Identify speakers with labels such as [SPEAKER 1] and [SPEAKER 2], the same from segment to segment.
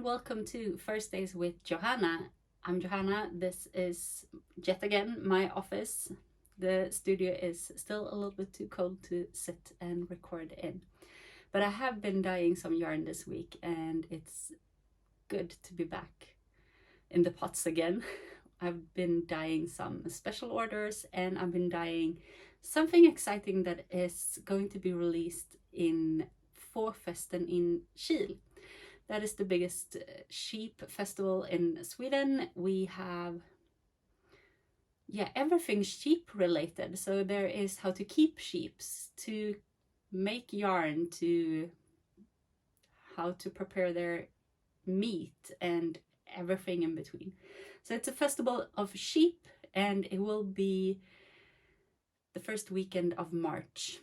[SPEAKER 1] welcome to First Days with Johanna. I'm Johanna. This is yet again my office. The studio is still a little bit too cold to sit and record in. But I have been dyeing some yarn this week and it's good to be back in the pots again. I've been dyeing some special orders and I've been dyeing something exciting that is going to be released in Fårfesten in Kiel. That is the biggest sheep festival in Sweden. We have everything sheep related. So there is how to keep sheep, to make yarn, to how to prepare their meat and everything in between. So it's a festival of sheep and it will be the first weekend of March.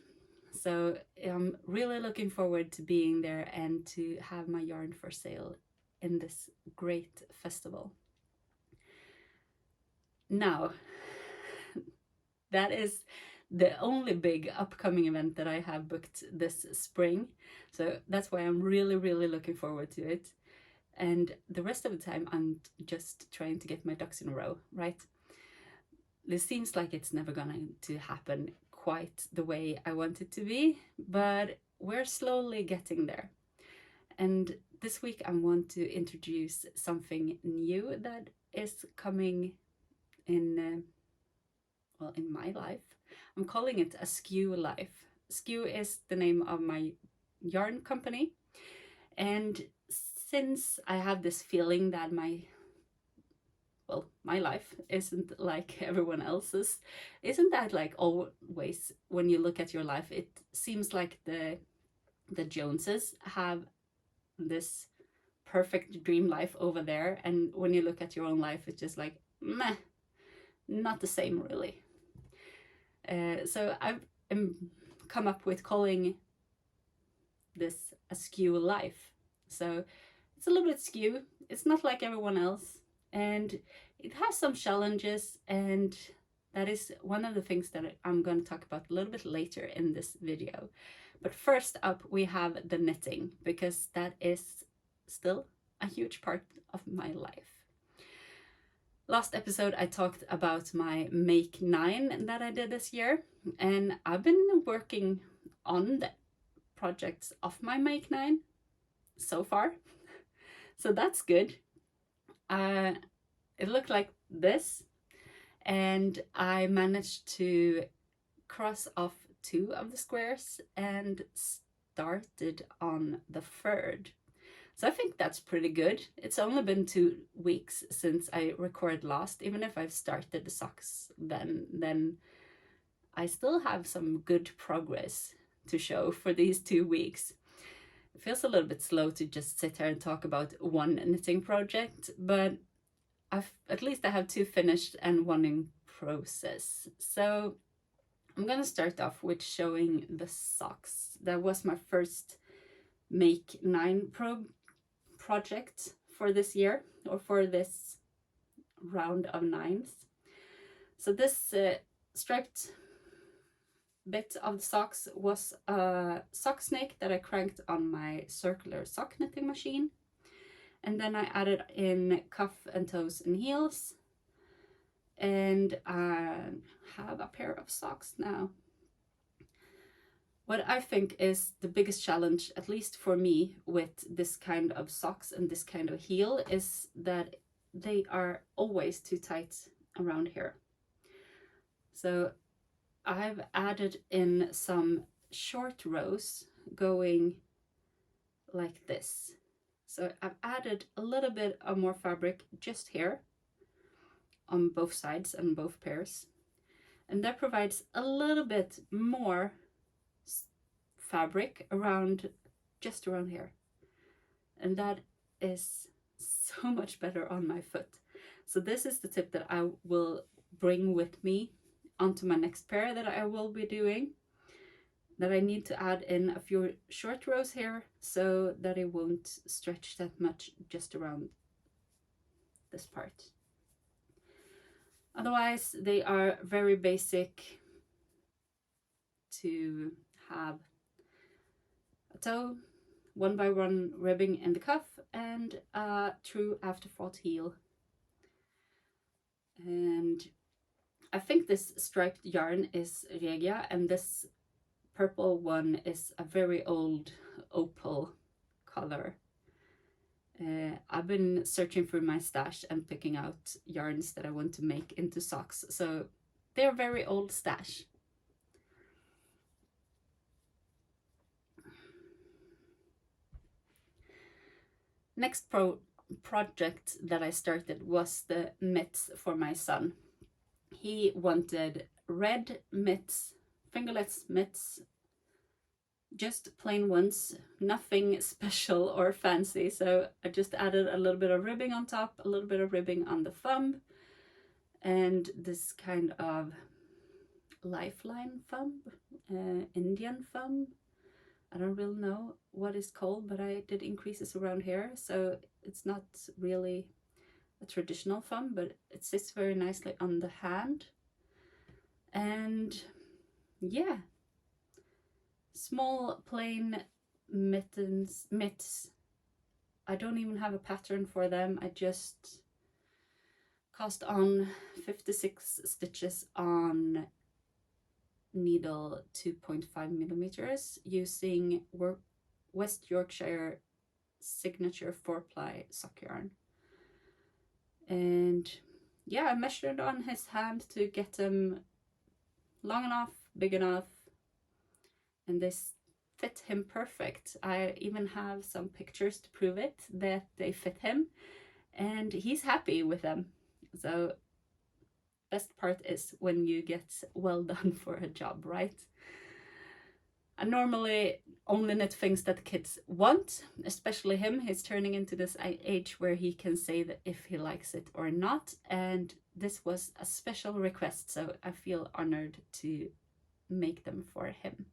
[SPEAKER 1] So I'm really looking forward to being there and to have my yarn for sale in this great festival. Now, that is the only big upcoming event that I have booked this spring. So that's why I'm really looking forward to it. And the rest of the time, I'm just trying to get my ducks in a row, right? This seems like it's never going to happen quite the way I want it to be, but we're slowly getting there. And this week I want to introduce something new that is coming in my life. I'm calling it a SKeW life. SKeW is the name of my yarn company, and since I have this feeling that my life isn't like everyone else's, isn't that like always when you look at your life, it seems like the Joneses have this perfect dream life over there, and when you look at your own life, it's just like meh, not the same really. So I've come up with calling this a SKeW life. So it's a little bit SKeW. It's not like everyone else, and it has some challenges, and that is one of the things that I'm going to talk about a little bit later in this video. But first up, we have the knitting, because that is still a huge part of my life. Last episode, I talked about my Make 9 that I did this year, and I've been working on the projects of my Make 9 so far. So that's good. It looked like this, and I managed to cross off 2 of the squares and started on the 3rd. So I think that's pretty good. It's only been 2 weeks since I recorded last. Even if I've started the socks then I still have some good progress to show for these 2 weeks. It feels a little bit slow to just sit here and talk about one knitting project, but at least I have 2 finished and 1 in process. So I'm gonna start off with showing the socks. That was my first Make 9 project for this year, or for this round of 9s. So this striped bit of the socks was a sock snake that I cranked on my circular sock knitting machine, and then I added in cuff and toes and heels, and I have a pair of socks now. What I think is the biggest challenge, at least for me, with this kind of socks and this kind of heel is that they are always too tight around here. So I've added in some short rows going like this. So I've added a little bit of more fabric just here on both sides and both pairs, and that provides a little bit more fabric just around here, and that is so much better on my foot. So this is the tip that I will bring with me onto my next pair that I will be doing, that I need to add in a few short rows here so that it won't stretch that much just around this part. Otherwise, they are very basic to have a toe, 1x1 ribbing in the cuff and a true afterthought heel. And I think this striped yarn is Regia, and this purple one is a very old opal color. I've been searching through my stash and picking out yarns that I want to make into socks, so they're very old stash. Next project that I started was the mitts for my son. He wanted red mitts, fingerless mitts, just plain ones, nothing special or fancy. So I just added a little bit of ribbing on top, a little bit of ribbing on the thumb, and this kind of lifeline thumb, Indian thumb. I don't really know what it's called, but I did increases around here, so it's not really a traditional thumb, but it sits very nicely on the hand. And yeah, small plain mitts. I don't even have a pattern for them. I just cast on 56 stitches on needle 2.5 millimeters using West Yorkshire signature 4-ply sock yarn. And yeah, I measured on his hand to get them long enough, big enough, and this fit him perfect. I even have some pictures to prove it, that they fit him, and he's happy with them. So best part is when you get well done for a job, right? I normally only knit things that kids want, especially him. He's turning into this age where he can say that if he likes it or not, and this was a special request, so I feel honored to make them for him.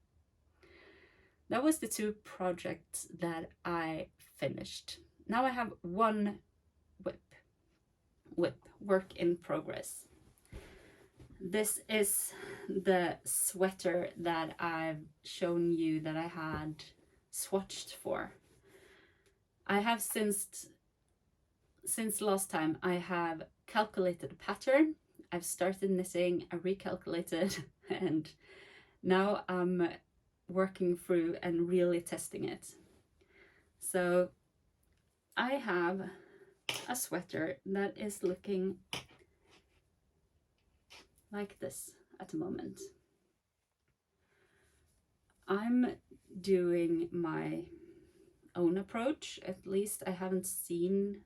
[SPEAKER 1] That was the 2 projects that I finished. Now I have one whip, work in progress. This is the sweater that I've shown you that I had swatched for. I have since last time I have calculated a pattern. I've started knitting, I recalculated, and now I'm working through and really testing it. So I have a sweater that is looking like this at the moment. I'm doing my own approach. At least I haven't seen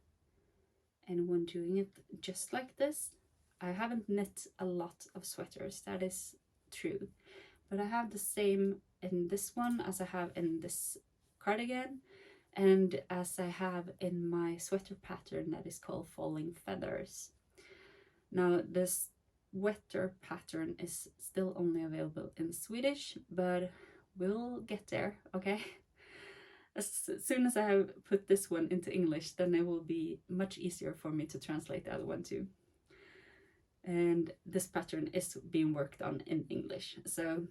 [SPEAKER 1] anyone doing it just like this. I haven't knit a lot of sweaters, that is true, but I have the same in this one as I have in this cardigan, and as I have in my sweater pattern that is called Falling Feathers. Now this sweater pattern is still only available in Swedish, but we'll get there, okay? As soon as I have put this one into English, then it will be much easier for me to translate the other one too. And this pattern is being worked on in English. So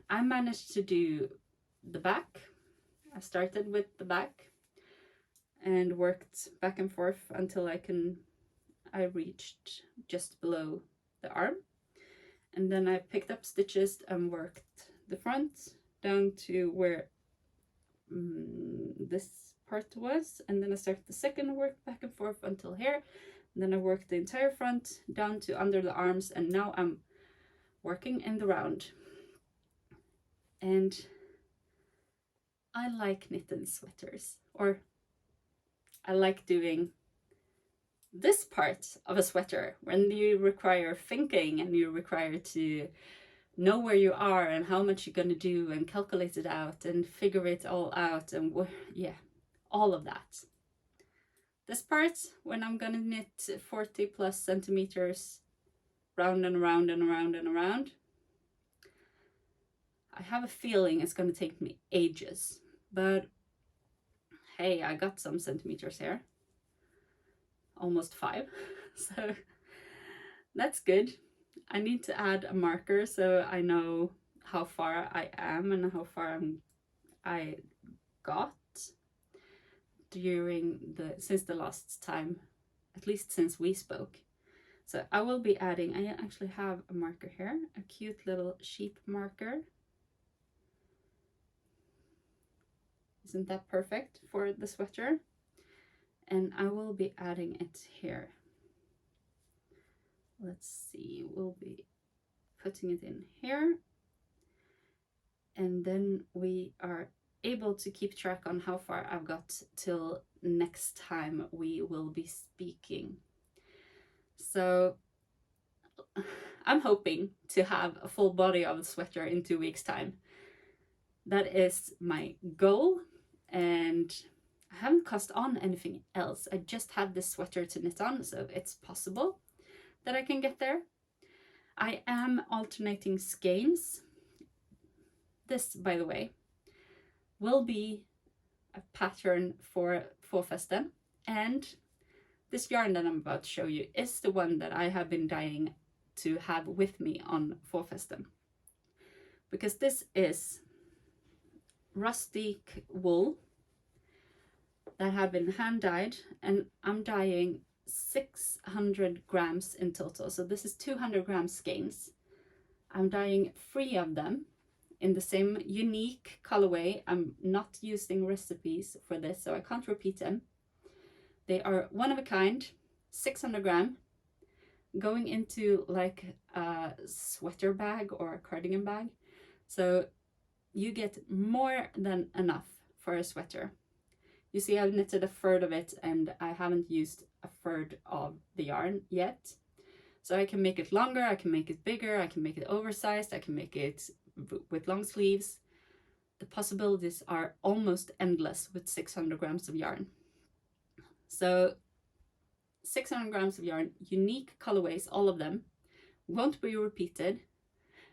[SPEAKER 1] I managed to do the back. I started with the back and worked back and forth until I reached just below the arm. And then I picked up stitches and worked the front down to where this part was, and then I started the second work back and forth until here, and then I worked the entire front down to under the arms, and now I'm working in the round. And I like knitting sweaters, or I like doing this part of a sweater when you require thinking and you require to know where you are and how much you're gonna do and calculate it out and figure it all out, and yeah, all of that. This part, when I'm gonna knit 40 plus centimeters round and around and around and around, I have a feeling it's gonna take me ages, but hey, I got some centimeters here, almost 5, so that's good. I need to add a marker so I know how far I am and how far I got. since the last time, at least since we spoke. So I will be adding, I actually have a marker here, a cute little sheep marker. Isn't that perfect for the sweater? And I will be adding it here. Let's see, we'll be putting it in here. And then we are able to keep track on how far I've got till next time we will be speaking. So I'm hoping to have a full body of the sweater in 2 weeks' time. That is my goal, and I haven't cast on anything else. I just have this sweater to knit on, so it's possible that I can get there. I am alternating skeins. This, by the way, will be a pattern for Forfesten, and this yarn that I'm about to show you is the one that I have been dying to have with me on Forfesten, because this is rustic wool that have been hand dyed, and I'm dyeing 600 grams in total. So this is 200 grams skeins. I'm dyeing 3 of them in the same unique colorway. I'm not using recipes for this, so I can't repeat them. They are one of a kind, 600 gram, going into like a sweater bag or a cardigan bag. So you get more than enough for a sweater. You see, I've knitted a third of it and I haven't used a third of the yarn yet. So I can make it longer, I can make it bigger, I can make it oversized, I can make it with long sleeves. The possibilities are almost endless with 600 grams of yarn. So 600 grams of yarn, unique colorways, all of them, won't be repeated,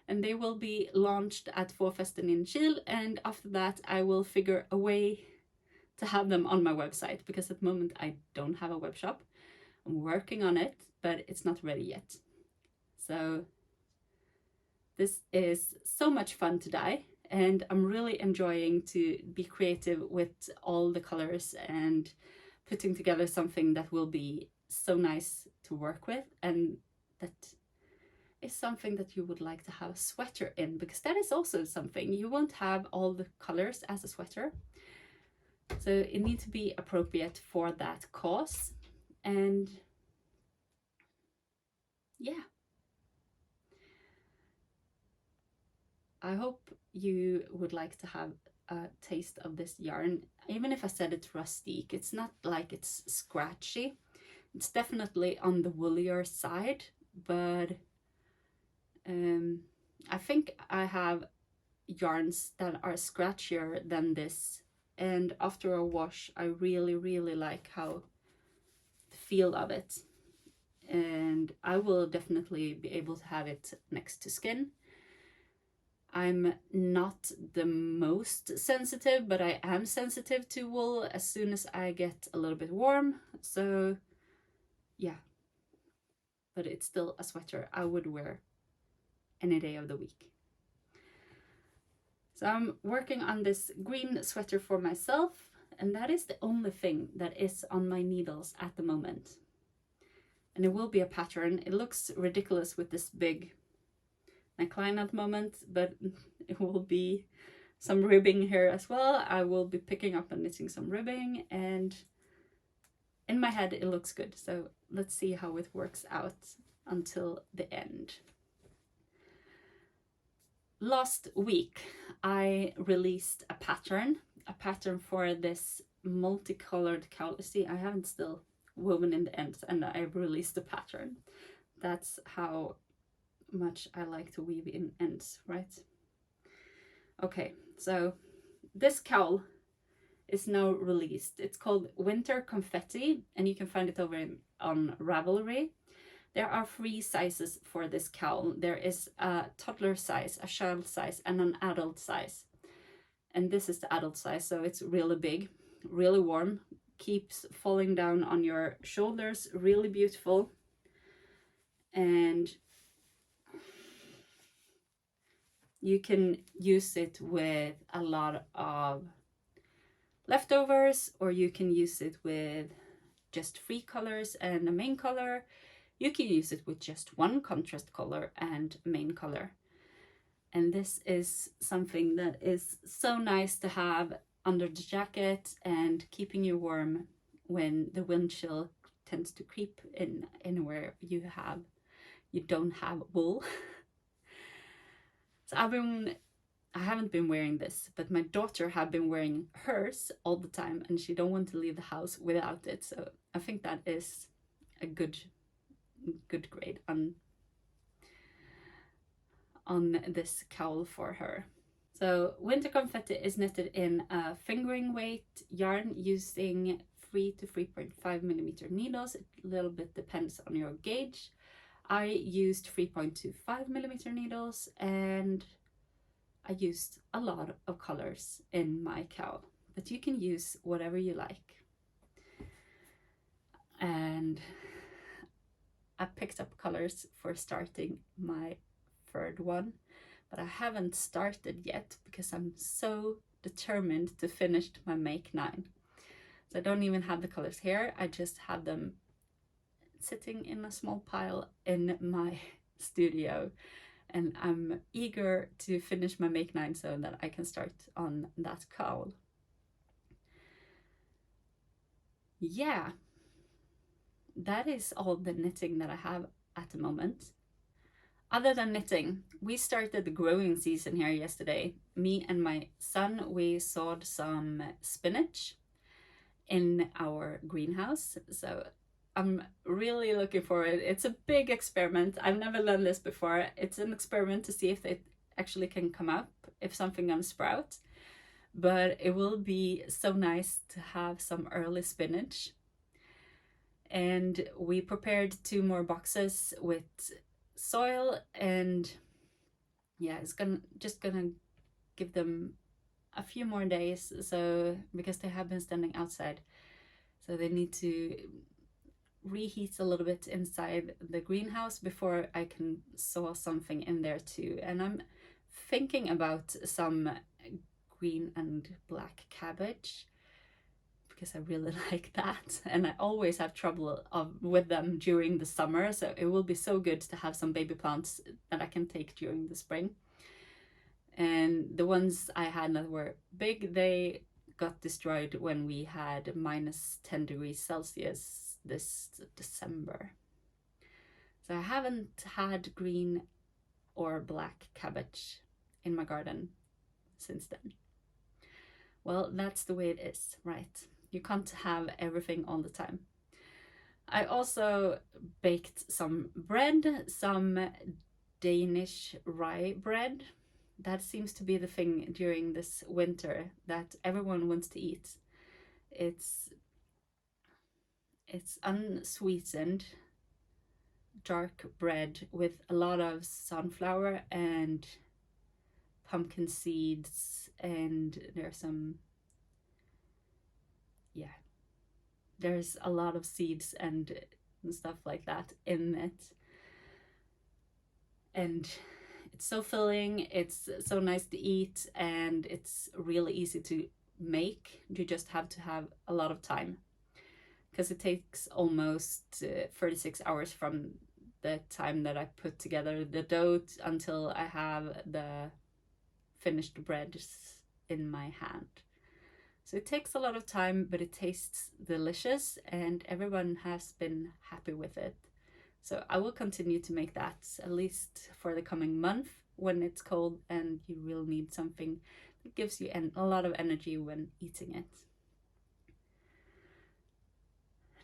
[SPEAKER 1] and they will be launched at Forfesten in Kiel, and after that I will figure a way to have them on my website, because at the moment I don't have a web shop. I'm working on it, but it's not ready yet. So this is so much fun to dye, and I'm really enjoying to be creative with all the colors and putting together something that will be so nice to work with, and that is something that you would like to have a sweater in, because that is also something. You won't have all the colors as a sweater, so it needs to be appropriate for that cause. And yeah, I hope you would like to have a taste of this yarn. Even if I said it's rustique, it's not like it's scratchy. It's definitely on the woollier side, but I think I have yarns that are scratchier than this, and after a wash I really like how the feel of it, and I will definitely be able to have it next to skin. I'm not the most sensitive, but I am sensitive to wool as soon as I get a little bit warm, so yeah. But it's still a sweater I would wear any day of the week. So I'm working on this green sweater for myself, and that is the only thing that is on my needles at the moment. And it will be a pattern. It looks ridiculous with this big neckline at the moment, but it will be some ribbing here as well. I will be picking up and knitting some ribbing, and in my head it looks good. So let's see how it works out until the end. Last week I released a pattern for this multicolored cowl. See, I haven't still woven in the ends, and I've released a pattern. That's how much I like to weave in ends, right? Okay, so this cowl is now released. It's called Winter Confetti, and you can find it over on Ravelry. There are 3 sizes for this cowl. There is a toddler size, a child size, and an adult size. And this is the adult size, so it's really big, really warm, keeps falling down on your shoulders, really beautiful. And you can use it with a lot of leftovers, or you can use it with just 3 colors and a main color. You can use it with just one contrast color and main color. And this is something that is so nice to have under the jacket and keeping you warm when the wind chill tends to creep in anywhere you don't have wool. So I haven't been wearing this, but my daughter have been wearing hers all the time, and she don't want to leave the house without it. So I think that is a good grade on this cowl for her. So winter confetti is knitted in a fingering weight yarn using 3 to 3.5 millimeter needles. It a little bit depends on your gauge. I used 3.25 millimeter needles, and I used a lot of colors in my cowl, but you can use whatever you like. And I picked up colors for starting my third one, but I haven't started yet because I'm so determined to finish my make 9. So I don't even have the colors here, I just have them sitting in a small pile in my studio, and I'm eager to finish my make 9 so that I can start on that cowl. Yeah, that is all the knitting that I have at the moment. Other than knitting, we started the growing season here yesterday. Me and my son, we sowed some spinach in our greenhouse. So I'm really looking forward. It's a big experiment. I've never done this before. It's an experiment to see if it actually can come up, if something can sprout. But it will be so nice to have some early spinach. And we prepared 2 more boxes with soil, and yeah, it's just gonna give them a few more days, so because they have been standing outside, so they need to reheat a little bit inside the greenhouse before I can sow something in there too. And I'm thinking about some green and black cabbage because I really like that, and I always have trouble with them during the summer, so it will be so good to have some baby plants that I can take during the spring. And the ones I had that were big, they got destroyed when we had minus 10 degrees Celsius this December. So I haven't had green or black cabbage in my garden since then. Well, that's the way it is, right? You can't have everything all the time. I also baked some bread, some Danish rye bread. That seems to be the thing during this winter that everyone wants to eat. It's unsweetened dark bread with a lot of sunflower and pumpkin seeds, and there's a lot of seeds and stuff like that in it, and it's so filling, it's so nice to eat, and it's really easy to make. You just have to have a lot of time because it takes almost 36 hours from the time that I put together the dough until I have the finished bread in my hand. So it takes a lot of time, but it tastes delicious, and everyone has been happy with it. So I will continue to make that at least for the coming month when it's cold and you will need something that gives you a lot of energy when eating it.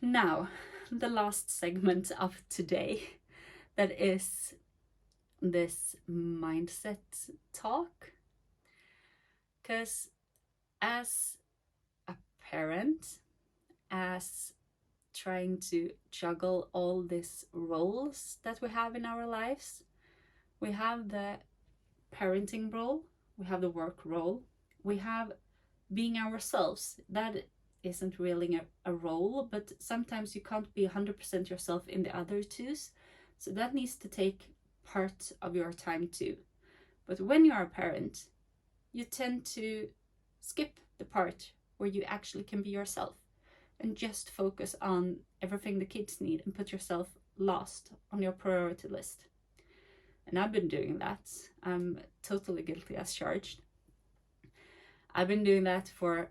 [SPEAKER 1] Now, the last segment of today, that is this mindset talk. Because as a parent, as trying to juggle all these roles that we have in our lives, we have the parenting role, we have the work role, we have being ourselves. That isn't really a role, but sometimes you can't be 100% yourself in the other twos, so that needs to take part of your time too. But when you are a parent, you tend to skip the part where you actually can be yourself and just focus on everything the kids need and put yourself last on your priority list. And I've been doing that. I'm totally guilty as charged. I've been doing that for,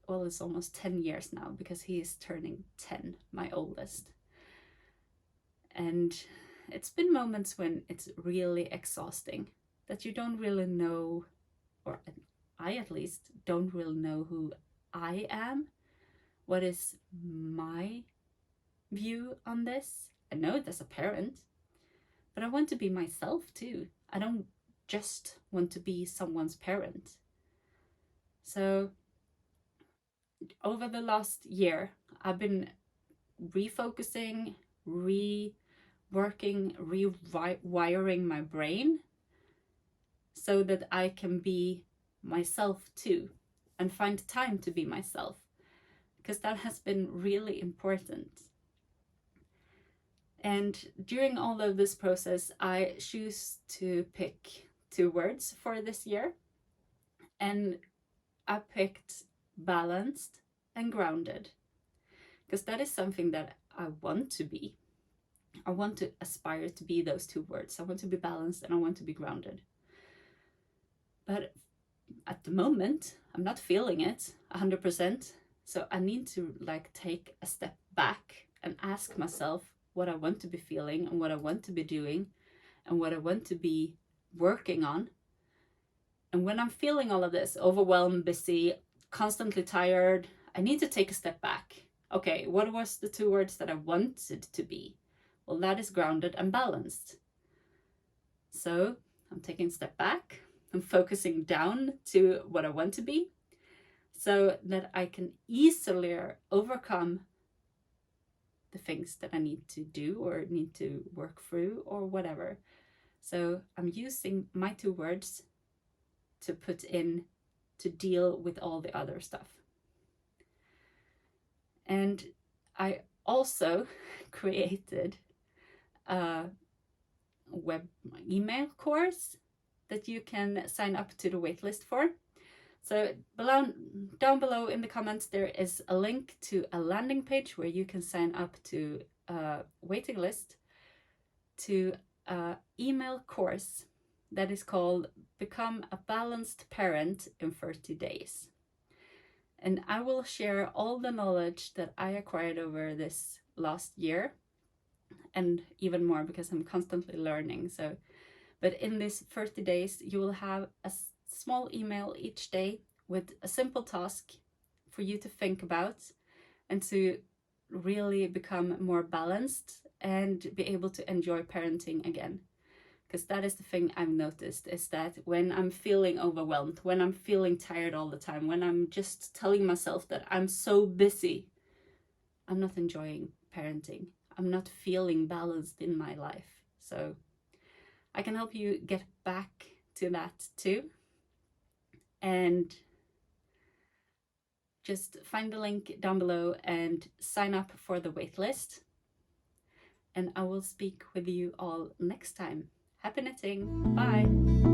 [SPEAKER 1] well, it's almost 10 years now, because he is turning 10, my oldest. And it's been moments when it's really exhausting, that you don't really know, or I at least don't really know who I am. What is my view on this? I know it as a parent, but I want to be myself too. I don't just want to be someone's parent. So over the last year, I've been refocusing, reworking, rewiring my brain so that I can be myself too and find time to be myself, because that has been really important. And during all of this process, I choose to pick 2 words for this year, and I picked balanced and grounded, because that is something that I want to be. I want to aspire to be those 2 words. I want to be balanced and I want to be grounded. But at the moment, I'm not feeling it 100%. So I need to take a step back and ask myself what I want to be feeling and what I want to be doing and what I want to be working on. And when I'm feeling all of this, overwhelmed, busy, constantly tired, I need to take a step back. Okay, what was the 2 words that I wanted to be? Well, that is grounded and balanced. So I'm taking a step back. I'm focusing down to what I want to be, so that I can easily overcome the things that I need to do or need to work through or whatever. So I'm using my 2 words to put in to deal with all the other stuff. And I also created a web email course that you can sign up to the waitlist for. So down below in the comments, there is a link to a landing page where you can sign up to a waiting list to an email course that is called Become a Balanced Parent in 30 Days. And I will share all the knowledge that I acquired over this last year, and even more because I'm constantly learning. But in these 30 days, you will have a small email each day with a simple task for you to think about and to really become more balanced and be able to enjoy parenting again. Because that is the thing I've noticed, is that when I'm feeling overwhelmed, when I'm feeling tired all the time, when I'm just telling myself that I'm so busy, I'm not enjoying parenting. I'm not feeling balanced in my life. So I can help you get back to that too. And just find the link down below and sign up for the waitlist. And I will speak with you all next time. Happy knitting. Bye.